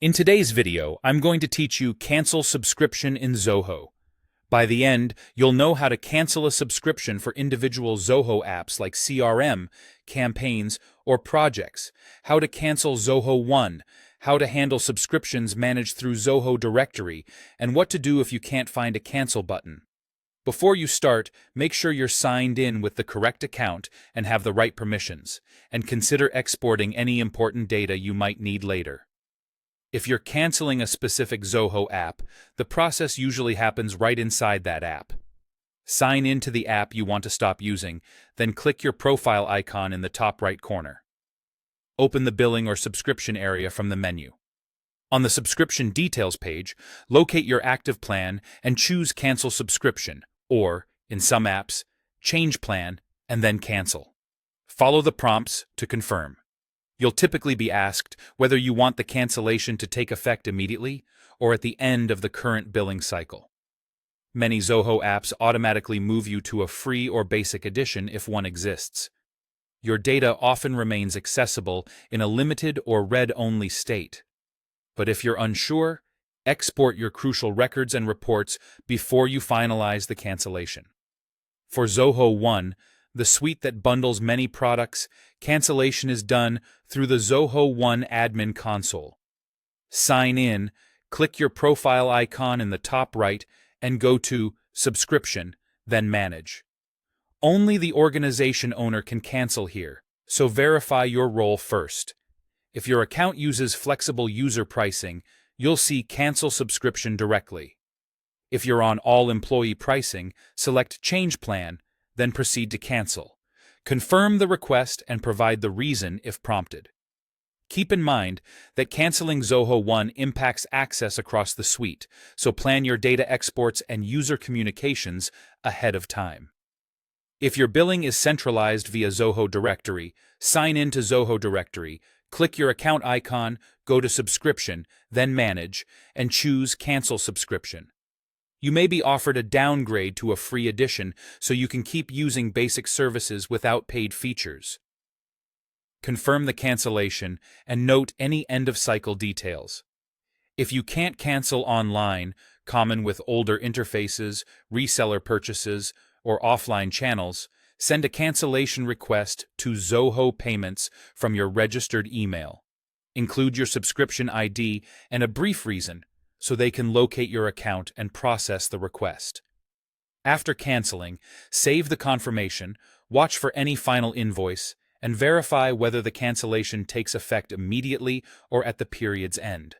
In today's video, I'm going to teach you cancel subscription in Zoho. By the end, you'll know how to cancel a subscription for individual Zoho apps like CRM, campaigns, or projects, how to cancel Zoho One, how to handle subscriptions managed through Zoho directory, and what to do if you can't find a cancel button. Before you start, make sure you're signed in with the correct account and have the right permissions, and consider exporting any important data you might need later. If you're canceling a specific Zoho app, the process usually happens right inside that app. Sign in to the app you want to stop using, then click your profile icon in the top right corner. Open the billing or subscription area from the menu. On the subscription details page, locate your active plan and choose Cancel Subscription, or, in some apps, Change Plan, and then Cancel. Follow the prompts to confirm. You'll typically be asked whether you want the cancellation to take effect immediately or at the end of the current billing cycle. Many Zoho apps automatically move you to a free or basic edition if one exists. Your data often remains accessible in a limited or read-only state. But if you're unsure, export your crucial records and reports before you finalize the cancellation. For Zoho One, the suite that bundles many products, cancellation is done through the Zoho One admin console. Sign in, click your profile icon in the top right, and go to Subscription, then Manage. Only the organization owner can cancel here, so verify your role first. If your account uses flexible user pricing, you'll see Cancel Subscription directly. If you're on all-employee pricing, select Change Plan, then proceed to cancel. Confirm the request and provide the reason if prompted. Keep in mind that canceling Zoho One impacts access across the suite, so plan your data exports and user communications ahead of time. If your billing is centralized via Zoho directory, sign in to Zoho directory, click your account icon, go to Subscription, then Manage, and choose Cancel Subscription. You may be offered a downgrade to a free edition so you can keep using basic services without paid features. Confirm the cancellation and note any end-of-cycle details. If you can't cancel online, common with older interfaces, reseller purchases, or offline channels, send a cancellation request to Zoho Payments from your registered email. Include your subscription ID and a brief reason, so they can locate your account and process the request. After canceling, save the confirmation, watch for any final invoice, and verify whether the cancellation takes effect immediately or at the period's end.